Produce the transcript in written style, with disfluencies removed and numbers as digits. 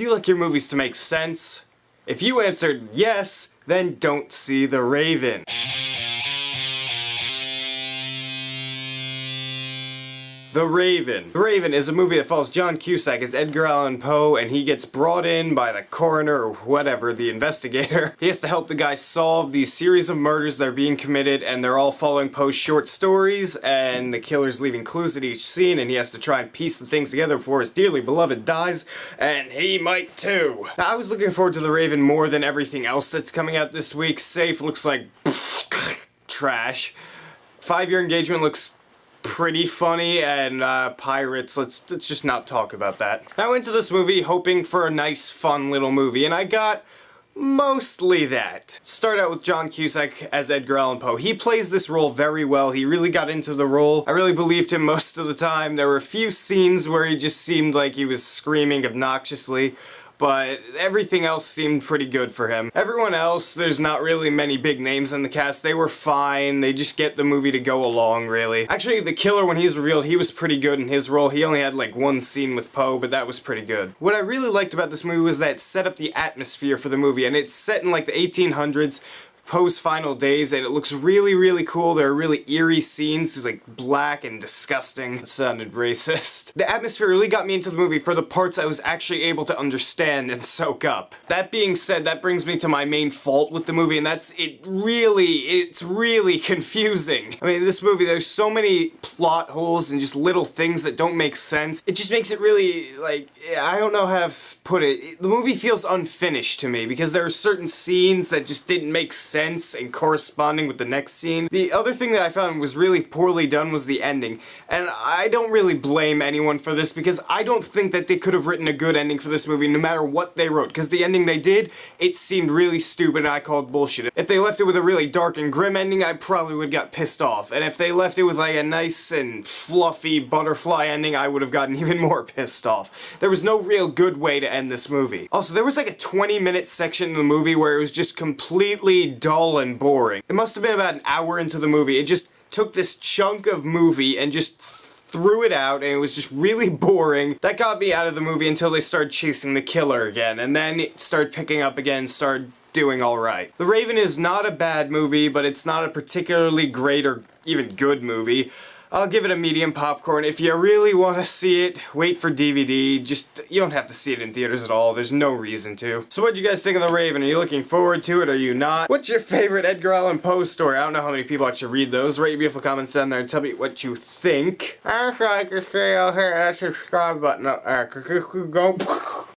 Do you like your movies to make sense? If you answered yes, then don't see The Raven. The Raven. The Raven is a movie that follows John Cusack as Edgar Allen Poe, and he gets brought in by the coroner or whatever, the investigator. He has to help the guy solve these series of murders that are being committed, and they're all following Poe's short stories, and the killer's leaving clues at each scene, and he has to try and piece the things together before his dearly beloved dies, and he might too. Now, I was looking forward to The Raven more than everything else that's coming out this week. Safe looks like trash. 5-Year Engagement looks pretty funny, and Pirates, let's just not talk about that. I went to this movie hoping for a nice, fun little movie, and I got mostly that. Start out with John Cusack as Edgar Allan Poe. He plays this role very well. He really got into the role. I really believed him most of the time. There were a few scenes where he just seemed like he was screaming obnoxiously, but everything else seemed pretty good for him. Everyone else, there's not really many big names in the cast. They were fine. They just get the movie to go along, really. Actually, the killer, when he was revealed, he was pretty good in his role. He only had like one scene with Poe, but that was pretty good. What I really liked about this movie was that it set up the atmosphere for the movie, and it's set in like the 1800s. Poe's final days, and it looks really, really cool. There are really eerie scenes. It's like black and disgusting. That sounded racist. The atmosphere really got me into the movie for the parts I was actually able to understand and soak up. That being said, that brings me to my main fault with the movie, and that's it's really confusing. I mean, this movie, there's so many plot holes and just little things that don't make sense. It just makes it really, like, I don't know how to put it. The movie feels unfinished to me because there are certain scenes that just didn't make sense and corresponding with the next scene. The other thing that I found was really poorly done was the ending, and I don't really blame anyone for this because I don't think that they could have written a good ending for this movie no matter what they wrote, because the ending they did, it seemed really stupid and I called bullshit. If they left it with a really dark and grim ending, I probably would have got pissed off, and if they left it with like a nice and fluffy butterfly ending, I would have gotten even more pissed off. There was no real good way to end this movie. Also, there was like a 20-minute section in the movie where it was just completely dull and boring. It must have been about an hour into the movie. It just took this chunk of movie and just threw it out, and it was just really boring. That got me out of the movie until they started chasing the killer again, and then it started picking up again, started doing alright. The Raven is not a bad movie, but it's not a particularly great or even good movie. I'll give it a medium popcorn. If you really want to see it, wait for DVD. Just, you don't have to see it in theaters at all. There's no reason to. So what'd you guys think of The Raven? Are you looking forward to it? Are you not? What's your favorite Edgar Allan Poe story? I don't know how many people actually read those. Write your beautiful comments down there and tell me what you think. I like to say, I'll hit that subscribe button up there. Go.